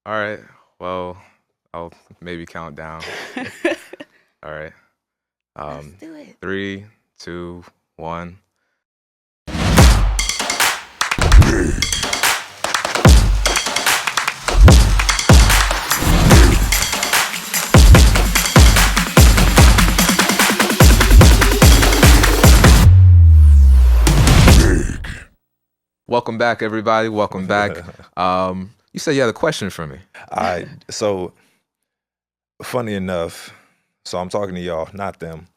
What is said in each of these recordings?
All right. Well, I'll maybe count down. All right. Let's Um, do it. 3, 2, 1. Welcome back, everybody. Welcome back. You said you had a question for me. So funny enough, so I'm talking to y'all, not them.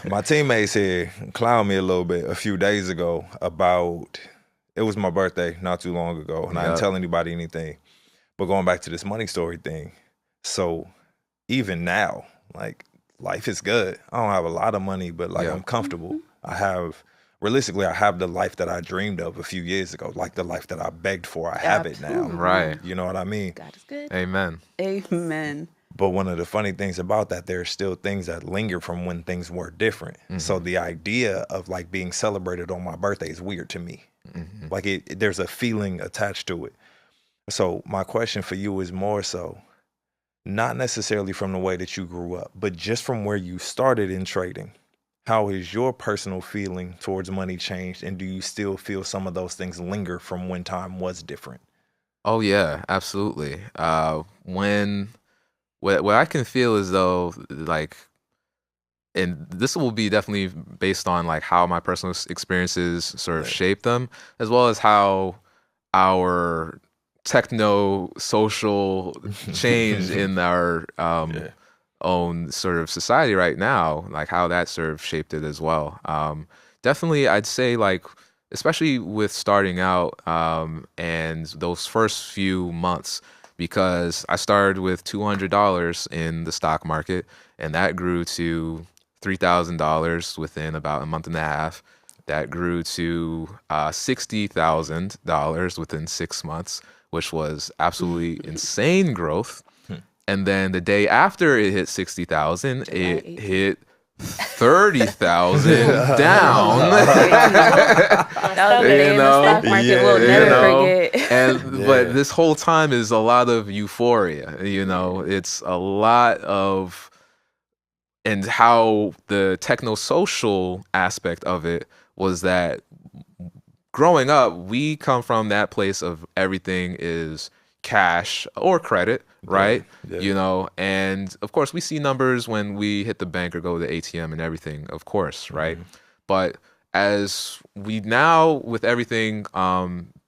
My teammates here clowned me a little bit a few days ago about it was my birthday not too long ago, and I didn't Yep. tell anybody anything. But going back to this money story thing, so even now, like life is good. I don't have a lot of money, but like Yep. I'm comfortable. I have realistically, I have the life that I dreamed of a few years ago, like the life that I begged for. I have it now. Right. You know what I mean? God is good. Amen. Amen. But one of the funny things about that, there are still things that linger from when things were different. So the idea of like being celebrated on my birthday is weird to me. Like there's a feeling attached to it. So my question for you is more so, not necessarily from the way that you grew up, but just from where you started in trading. How has your personal feeling towards money changed? And do you still feel some of those things linger from when time was different? Oh yeah, absolutely. When what I can feel is though, like, and this will be definitely based on like how my personal experiences sort of Right. shape them, as well as how our techno social change in our Yeah. own sort of society right now, like how that sort of shaped it as well. Definitely, I'd say like, especially with starting out and those first few months, because I started with $200 in the stock market, and that grew to $3,000 within about a month and a half. That grew to $60,000 within 6 months, which was absolutely insane growth. And then the day after it hit 60,000, July it 18th. hit 30,000 down. That was a day You in the stock know, market we'll Yeah, you never yeah. know, forget. and but Yeah. this whole time is a lot of euphoria. You know, it's a lot of, and how the techno social aspect of it was that growing up, we come from that place of everything is cash or credit, Yeah. right? Yeah. You know, and of course, we see numbers when we hit the bank or go to the ATM and everything, of course, right? But as we now, with everything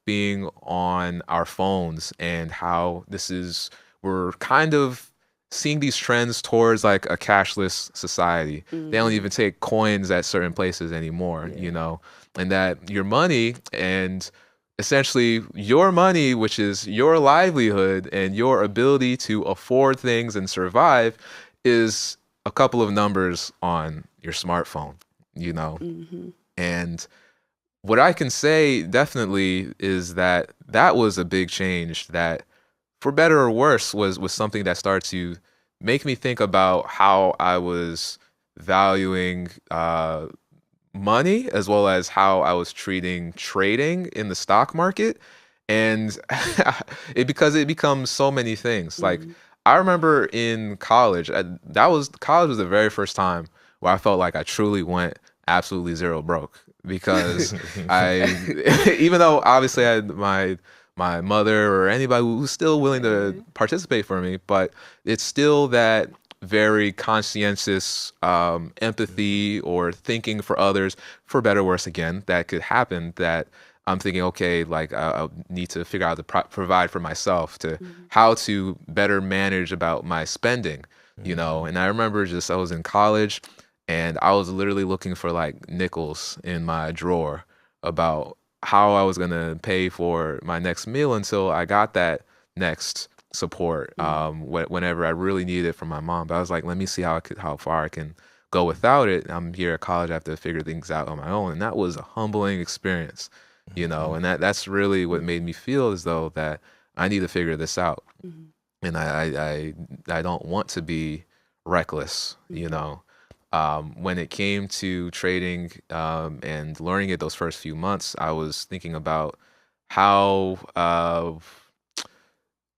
being on our phones, and how this is, we're kind of seeing these trends towards like a cashless society. They don't even take coins at certain places anymore, you know, and that your money and essentially your money, which is your livelihood and your ability to afford things and survive, is a couple of numbers on your smartphone, you know. And what I can say definitely is that that was a big change that, for better or worse, was something that started to make me think about how I was valuing money, as well as how I was treating trading in the stock market. And because it becomes so many things. Like, I remember in college, college was the very first time where I felt like I truly went absolutely zero broke, because I, even though obviously I had my mother or anybody who was still willing to participate for me, but it's still that very conscientious empathy or thinking for others, for better or worse, again, that could happen, that I'm thinking, okay, like I need to figure out to provide for myself, to how to better manage about my spending, you know. And I remember just, I was in college and I was literally looking for like nickels in my drawer about how I was going to pay for my next meal until I got that next support whenever I really needed it from my mom. But I was like, let me see how far I can go without it. I'm here at college, I have to figure things out on my own. And that was a humbling experience, you know, and that's really what made me feel as though that I need to figure this out. And I don't want to be reckless, you know. When it came to trading and learning it those first few months, I was thinking about how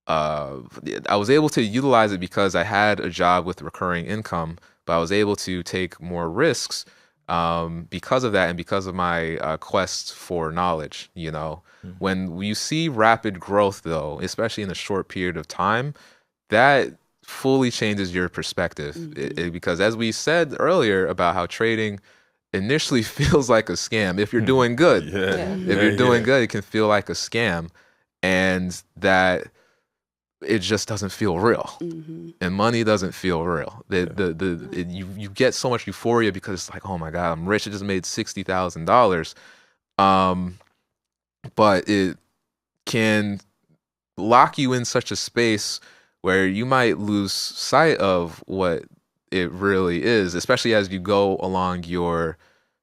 I was able to utilize it because I had a job with recurring income, but I was able to take more risks because of that and because of my quest for knowledge. When you see rapid growth, though, especially in a short period of time, that fully changes your perspective. Because as we said earlier about how trading initially feels like a scam if you're doing good. If you're doing good, it can feel like a scam, and that it just doesn't feel real. And money doesn't feel real. You get so much euphoria because it's like, oh my God, I'm rich. I just made $60,000. But it can lock you in such a space where you might lose sight of what it really is, especially as you go along your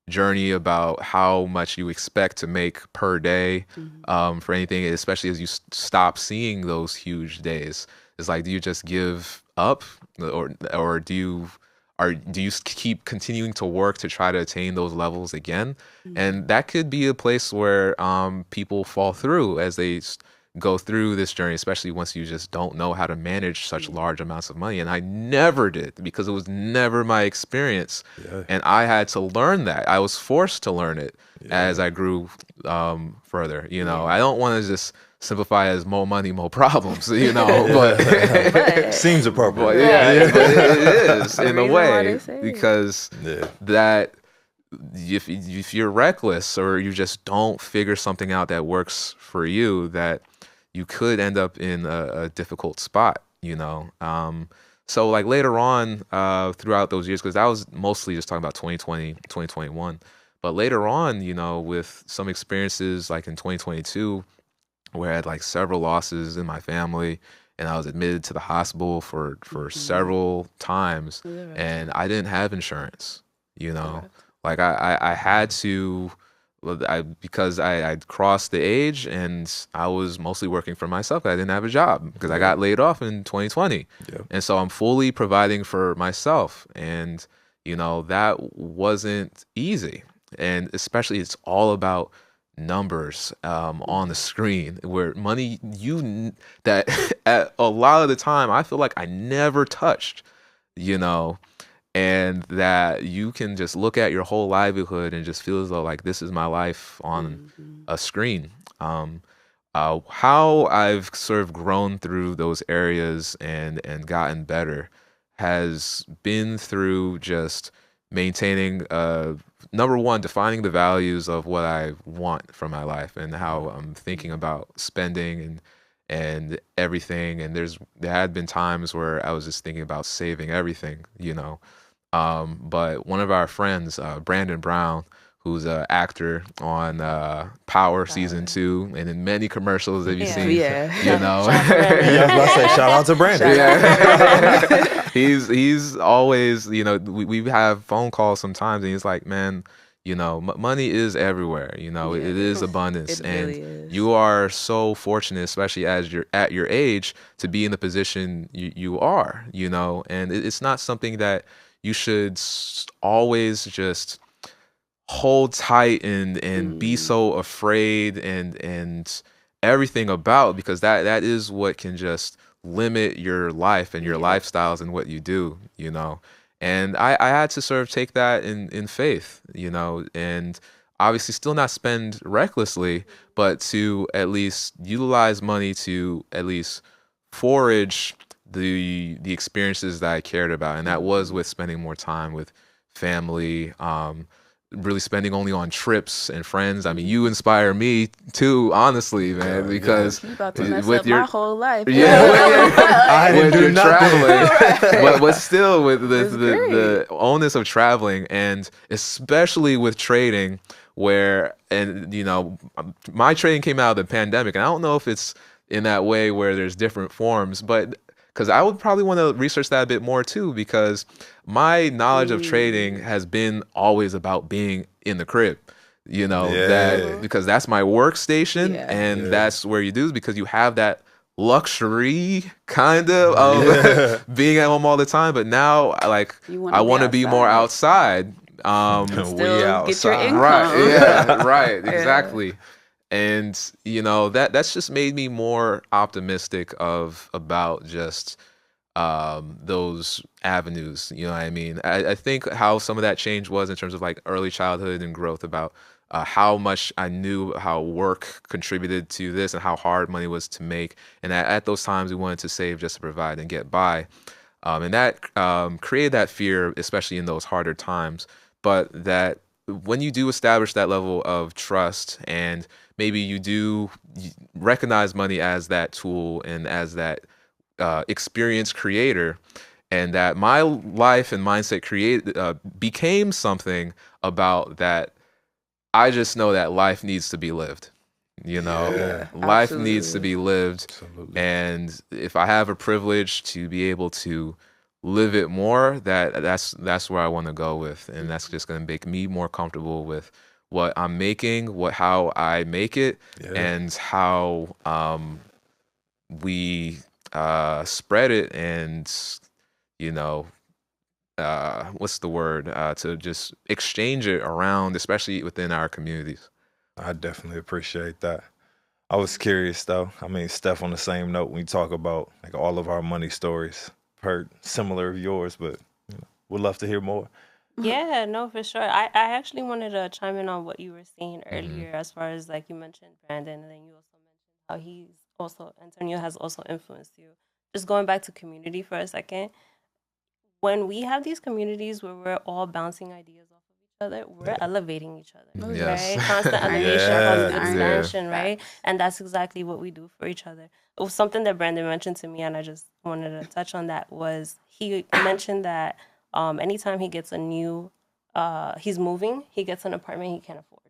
journey about how much you expect to make per day for anything, especially as you stop seeing those huge days. It's like, do you just give up, or do you keep continuing to work to try to attain those levels again? And that could be a place where people fall through as they go through this journey, especially once you just don't know how to manage such large amounts of money. And I never did, because it was never my experience. And I had to learn that. I was forced to learn it as I grew further. I don't want to just simplify as more money, more problems, but seems appropriate. But it is in a way, because that if you're reckless or you just don't figure something out that works for you, that you could end up in a difficult spot, So like later on throughout those years, because I was mostly just talking about 2020, 2021, but later on, with some experiences like in 2022, where I had like several losses in my family, and I was admitted to the hospital for several times, and I didn't have insurance, Like I had to, because I'd crossed the age and I was mostly working for myself. I didn't have a job because I got laid off in 2020. And so I'm fully providing for myself. And, that wasn't easy. And especially it's all about numbers on the screen, where money that at a lot of the time I feel like I never touched, and that you can just look at your whole livelihood and just feel as though like this is my life on a screen. How I've sort of grown through those areas and gotten better has been through just maintaining, number one, defining the values of what I want from my life and how I'm thinking about spending and everything. And there had been times where I was just thinking about saving everything, but one of our friends, Brandon Brown, who's an actor on Power season 2 and in many commercials that you've seen, I was say shout out to Brandon. He's always, we have phone calls sometimes, and he's like, man, money is everywhere. It is abundance, and really is. You are so fortunate, especially as you're at your age, to be in the position you are. And it's not something that you should always just hold tight and be so afraid and everything about, because that is what can just limit your life and your lifestyles and what you do, And I had to sort of take that in faith, and obviously still not spend recklessly, but to at least utilize money to at least forage the experiences that I cared about. And that was with spending more time with family, really spending only on trips and friends. I mean, you inspire me too, honestly, man, because you about to mess with up your my whole life. I didn't with do your nothing. traveling, but still with the onus of traveling, and especially with trading, where my trading came out of the pandemic, and I don't know if it's in that way where there's different forms, but because I would probably want to research that a bit more too, because my knowledge of trading has been always about being in the crib, that because that's my workstation, and that's where you do, because you have that luxury kind of being at home all the time. But now I want to be more outside. Still get your income. Right. Yeah. Right. Exactly. And you know, that's just made me more optimistic about just those avenues. You know what I mean? I think how some of that change was in terms of like early childhood and growth, about how much I knew how work contributed to this and how hard money was to make. And at those times we wanted to save just to provide and get by. And that created that fear, especially in those harder times. But that when you do establish that level of trust, and maybe you do recognize money as that tool and as that experience creator, and that my life and mindset became something about that. I just know that life needs to be lived. You know, Yeah, life needs to absolutely. be lived. absolutely. And if I have a privilege to be able to live it more, that's where I want to go with. And that's just going to make me more comfortable with what I'm making, how I make it, Yeah. and how we spread it, and you know, what's the word, to just exchange it around, especially within our communities. I definitely appreciate that. I was curious though. I mean, Steph, on the same note, when you talk about like all of our money stories, heard similar of yours, but would love to hear more. Yeah, no, for sure. I actually wanted to chime in on what you were saying earlier, as far as like you mentioned Brandon, and then you also mentioned how Antonio has also influenced you. Just going back to community for a second, when we have these communities where we're all bouncing ideas off of each other, we're elevating each other, Yes. right? Constant Iron elevation, Yeah, constant yeah. expansion, right? And that's exactly what we do for each other. It was something that Brandon mentioned to me, and I just wanted to touch on that. Was he mentioned that anytime he gets a new, he's moving, he gets an apartment he can't afford,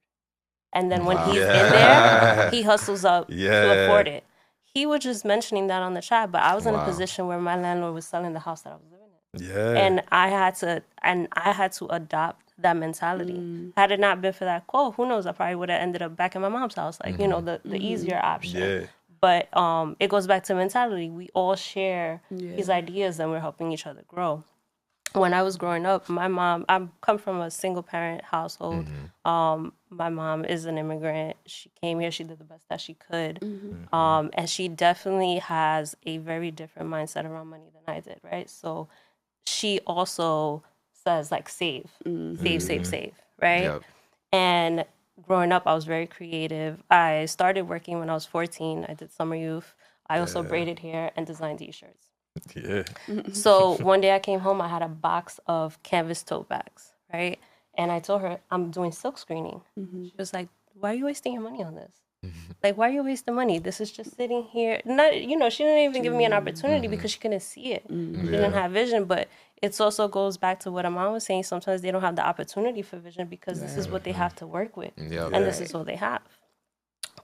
and then when Wow. he's Yeah. in there, he hustles up to Yeah. afford it. He was just mentioning that on the chat, but I was in a Wow. position where my landlord was selling the house that I was living in. Yeah. And I had to adopt that mentality. Had it not been for that quote, who knows? I probably would have ended up back in my mom's house, like the easier option. Yeah. But it goes back to mentality. We all share Yeah. these ideas, and we're helping each other grow. When I was growing up, my mom, I come from a single parent household. My mom is an immigrant. She came here, she did the best that she could. And she definitely has a very different mindset around money than I did, right? So she also says like save, save, right? Yep. And growing up, I was very creative. I started working when I was 14. I did summer youth. I also braided hair and designed t-shirts. Yeah. So one day I came home, I had a box of canvas tote bags, right? And I told her, I'm doing silk screening. She was like, why are you wasting your money on this? Like, why are you wasting money? This is just sitting here. Not, she didn't even give me an opportunity because she couldn't see it. She didn't have vision. But it also goes back to what Aman was saying. Sometimes they don't have the opportunity for vision because this is what they have to work with. Yep. And this is what they have.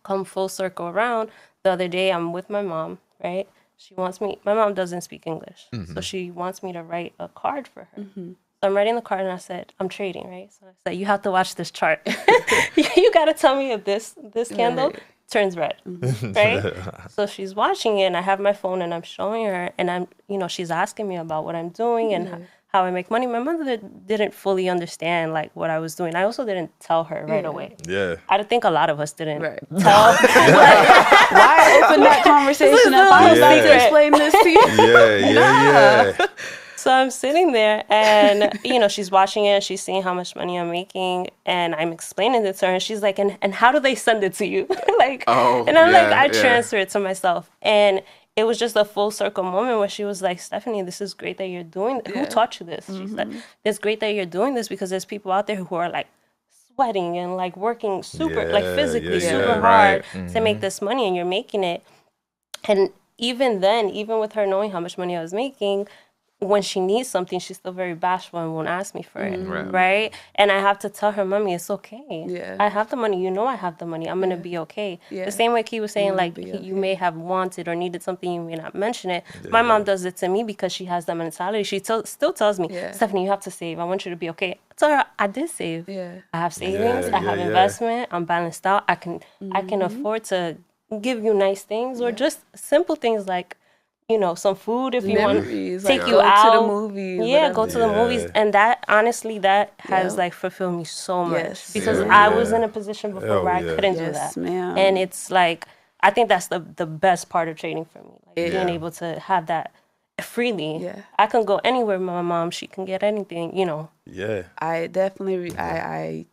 Come full circle around. The other day, I'm with my mom, right? She wants me, my mom doesn't speak English. So she wants me to write a card for her. So I'm writing the card and I said, I'm trading, right? So I said, you have to watch this chart. You got to tell me if this candle turns red, right? So she's watching it and I have my phone and I'm showing her and she's asking me about what I'm doing and how I make money. My mother didn't fully understand like what I was doing. I also didn't tell her right away. Yeah. I think a lot of us didn't Tell. Why open that conversation up? I don't need to explain this to you. Yeah. So I'm sitting there and, she's watching it. She's seeing how much money I'm making. And I'm explaining it to her. And she's like, and how do they send it to you? And I'm like, I transfer it to myself. And it was just a full circle moment where she was like, Stephanie, this is great that you're doing this. Who taught you this? She said, it's great that you're doing this because there's people out there who are like sweating and like working super, like physically super hard to make this money and you're making it. And even then, even with her knowing how much money I was making, when she needs something, she's still very bashful and won't ask me for it, right? And I have to tell her, Mommy, it's okay. Yeah. I have the money. I have the money. I'm going to be okay. The same way Key was saying, like, you may have wanted or needed something, you may not mention it. My mom does it to me because she has that mentality. She still tells me, Stephanie, you have to save. I want you to be okay. I tell her, I did save. I have savings. I have investment. I'm balanced out. I can afford to give you nice things or just simple things like you know, some food if you want, Memories, take like you go out to the movies. yeah, whatever. go to the movies. And that, honestly, that has Yep. like fulfilled me so much Yes. because Yeah. I was in a position before where I yeah. couldn't do Yes, that. ma'am. And it's like, I think that's the best part of trading for me, like being Yeah. able to have that freely. Yeah. I can go anywhere with my mom. She can get anything, you know. Yeah. I definitely,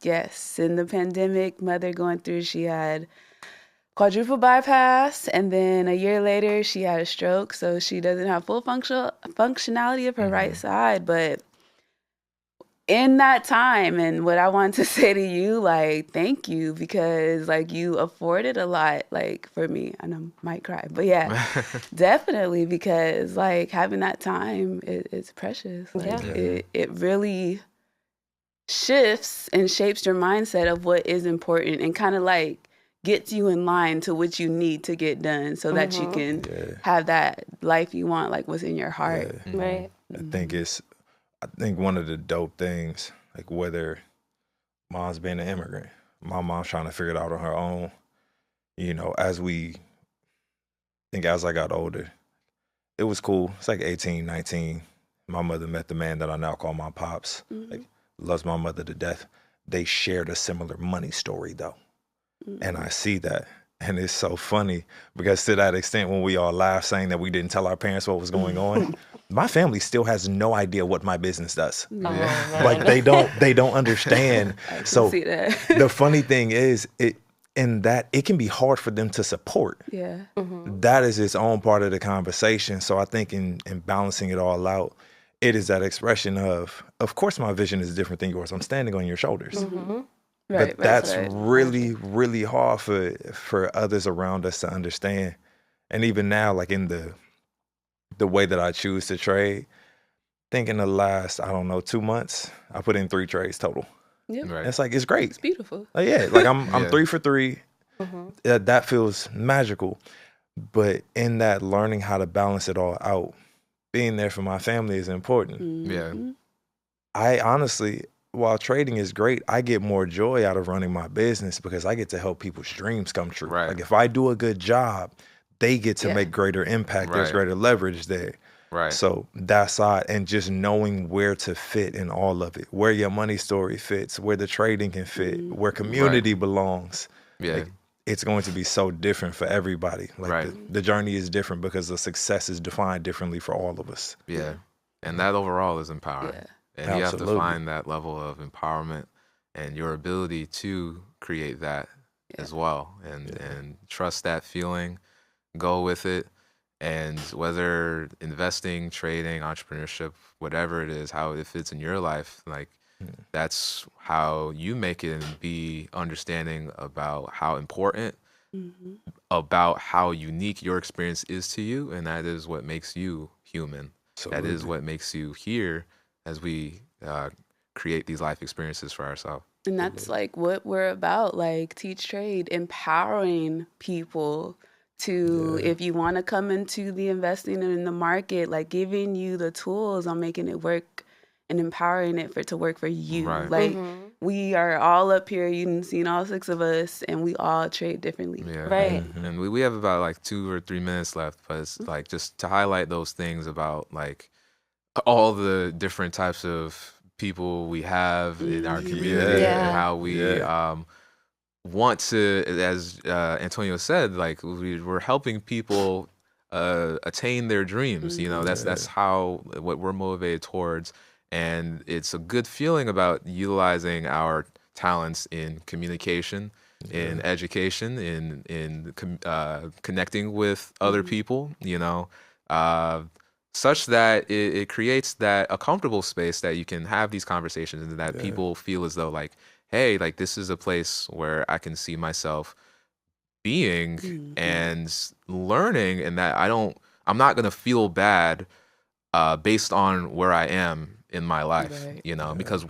yes, in the pandemic, mother going through, she had quadruple bypass, and then a year later, she had a stroke, so she doesn't have full functionality of her right side, but in that time, and what I want to say to you, like, thank you, because like you afforded a lot, like for me, and I might cry, but yeah, definitely, because like having that time is precious. Like it really shifts and shapes your mindset of what is important and kind of like gets you in line to what you need to get done so that you can have that life you want, like what's in your heart. Right. I think one of the dope things, like whether mom's being an immigrant, my mom's trying to figure it out on her own, you know, as I got older, it was cool. It's like 18, 19. My mother met the man that I now call my pops. Like, loves my mother to death. They shared a similar money story though. And I see that. And it's so funny because to that extent, when we all laugh saying that we didn't tell our parents what was going on, my family still has no idea what my business does. Like they don't understand. So see that. the funny thing is it can be hard for them to support. Yeah. That is its own part of the conversation. So I think in balancing it all out, it is that expression of course my vision is different than yours. I'm standing on your shoulders. Right, But that's really, really hard for others around us to understand. And even now, like in the way that I choose to trade, I think in the last, 2 months, I put in 3 trades total. Yep. Right. It's like, it's great. It's beautiful. Like, yeah, like I'm Yeah. 3 for 3. That feels magical. But in that learning how to balance it all out, being there for my family is important. Yeah. I honestly, while trading is great, I get more joy out of running my business because I get to help people's dreams come true. Right. Like if I do a good job, they get to make greater impact. There's Right. greater leverage there. Right. So that side, and just knowing where to fit in all of it, where your money story fits, where the trading can fit, where community belongs. Yeah. Like, it's going to be so different for everybody. Like Right. the journey is different because the success is defined differently for all of us. Yeah. And that overall is empowering. Yeah. And you have to Absolutely. find that level of empowerment and your ability to create that as well. And trust that feeling, go with it. And whether investing, trading, entrepreneurship, whatever it is, how it fits in your life, like that's how you make it and be understanding about how important, about how unique your experience is to you. And that is what makes you human. That is what makes you here as we create these life experiences for ourselves. And that's like what we're about, like Teach.Trade, empowering people to, if you want to come into the investing and in the market, like giving you the tools on making it work and empowering it to work for you. Right. Like we are all up here, you've seen all 6 of us, and we all trade differently. Yeah. Right. And we have about like 2 or 3 minutes left, but it's like just to highlight those things about like all the different types of people we have in our community Yeah. and how we want to, as Antonio said, like we're helping people attain their dreams. You know, that's what we're motivated towards. And it's a good feeling about utilizing our talents in communication, in education, in connecting with other people, you know, such that it creates a comfortable space that you can have these conversations and that people feel as though like, hey, like this is a place where I can see myself being and learning, and that I'm not going to feel bad based on where I am in my life, you know, because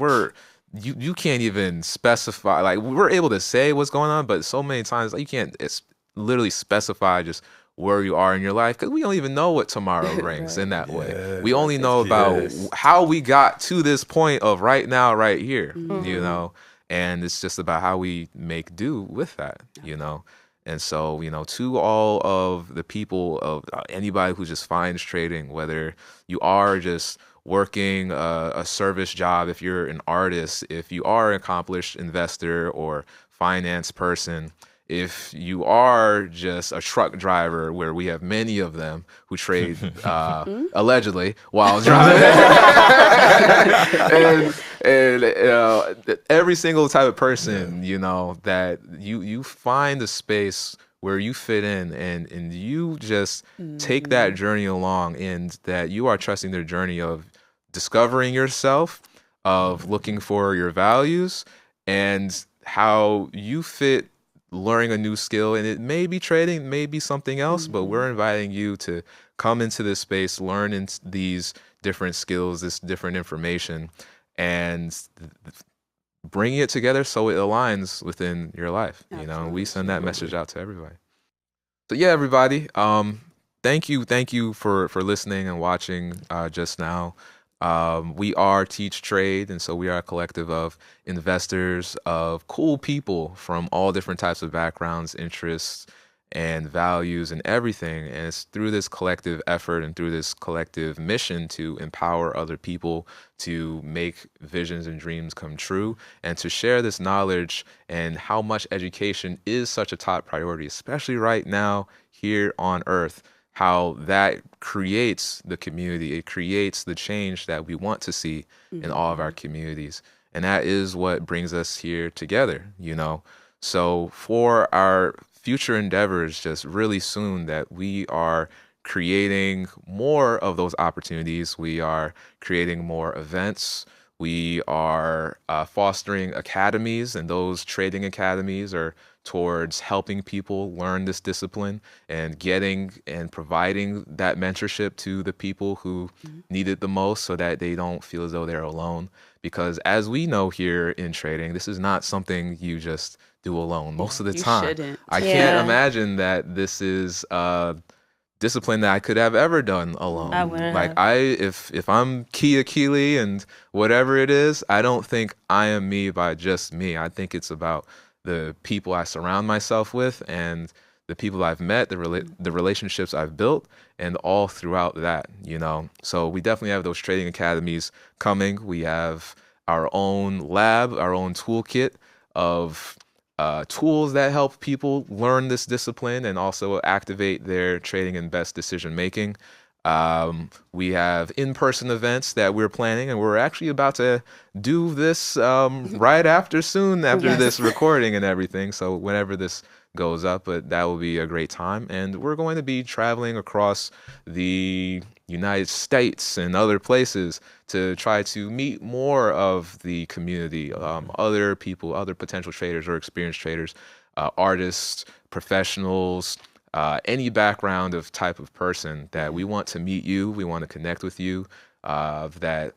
you can't even specify, like we're able to say what's going on, but so many times like, you can't literally specify just where you are in your life because we don't even know what tomorrow brings in that way. We only know about how we got to this point of right now, right here, you know, and it's just about how we make do with that, you know. And so, to all of the people, of anybody who just finds trading, whether you are just working a service job, if you're an artist, if you are an accomplished investor or finance person, if you are just a truck driver, where we have many of them who trade allegedly while driving, and every single type of person, that you find a space where you fit in, and you just take that journey along, and that you are trusting their journey of discovering yourself, of looking for your values, and how you fit learning a new skill. And it may be trading, it may be something else, but we're inviting you to come into this space, learn these different skills, this different information, and bringing it together so it aligns within your life. We send that message out to everybody. So yeah, everybody, thank you for listening and watching just now. We are Teach.Trade, and so we are a collective of investors, of cool people from all different types of backgrounds, interests, and values, and everything. And it's through this collective effort and through this collective mission to empower other people to make visions and dreams come true, and to share this knowledge, and how much education is such a top priority, especially right now here on Earth. How that creates the community, it creates the change that we want to see in all of our communities. And that is what brings us here together, So for our future endeavors, just really soon, that we are creating more of those opportunities. We are creating more events. We are fostering academies, and those trading academies are towards helping people learn this discipline, and getting and providing that mentorship to the people who need it the most, so that they don't feel as though they're alone. Because as we know here in trading, this is not something you just do alone. Most of the time, I can't imagine that this is discipline that I could have ever done alone. If I'm Kia Keely and whatever it is, I don't think I am me by just me. I think it's about the people I surround myself with, and the people I've met, the relationships I've built, and all throughout that, So we definitely have those trading academies coming. We have our own lab, our own toolkit of tools that help people learn this discipline and also activate their trading and best decision making. We have in-person events that we're planning, and we're actually about to do this right after this recording and everything. So whenever this goes up, but that will be a great time. And we're going to be traveling across the United States and other places to try to meet more of the community, other people, other potential traders or experienced traders, artists, professionals, any background of type of person, that we want to meet you, we want to connect with you, that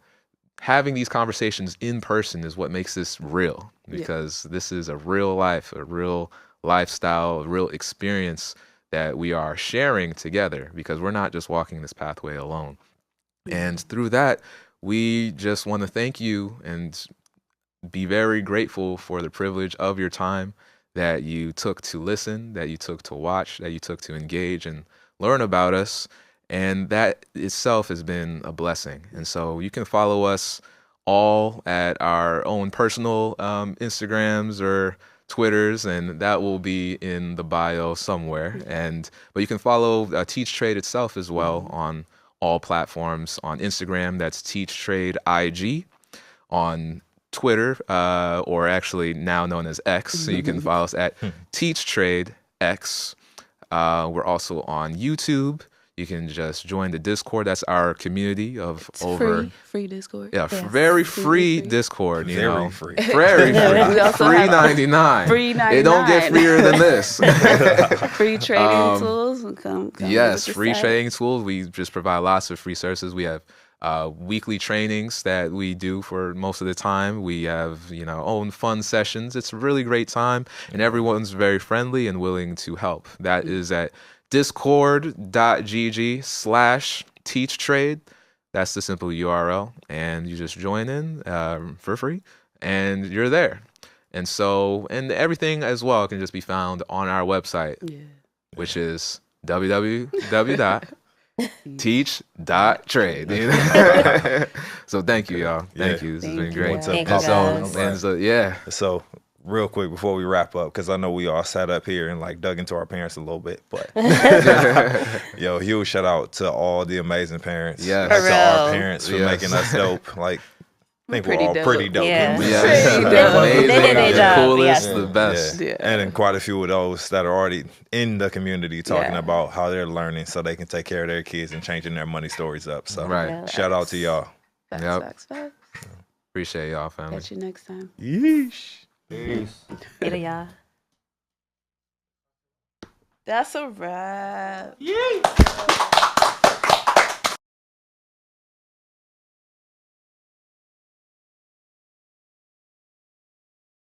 having these conversations in person is what makes this real, because this is a real life, a real lifestyle, a real experience that we are sharing together, because we're not just walking this pathway alone. And through that, we just want to thank you and be very grateful for the privilege of your time that you took to listen, that you took to watch, that you took to engage and learn about us. And that itself has been a blessing. And so you can follow us all at our own personal Instagrams or Twitters, and that will be in the bio somewhere. But you can follow Teach.Trade itself as well on all platforms. On Instagram, that's Teach.Trade IG. On Twitter, or actually now known as X, so you can follow us at Teach.Trade X. We're also on YouTube. You can just join the Discord. That's our community of free Discord. Yeah, yes. Very free Discord. Very free. Very free. Free 99. Free 99. It don't get freer than this. Free trading tools. Come yes, free trading tools. We just provide lots of free services. We have weekly trainings that we do for most of the time. We have, own fun sessions. It's a really great time, and everyone's very friendly and willing to help. That is at discord.gg/teachtrade. That's the simple URL, and you just join in for free, and you're there. And so, and everything as well can just be found on our website, which is www.Teach.Trade. So thank you, y'all. Thank you. This has been great. So real quick before we wrap up, because I know we all sat up here and like dug into our parents a little bit, but yo, huge shout out to all the amazing parents. Yeah, to our parents for making us dope. Like, I think we're all pretty dope. Yeah. Amazing, they did their job. coolest, the best. And then quite a few of those that are already in the community talking about how they're learning so they can take care of their kids and changing their money stories up. So shout out to y'all. Facts. Appreciate y'all, family. Catch you next time. Yeesh. Peace. Later, y'all. That's a wrap.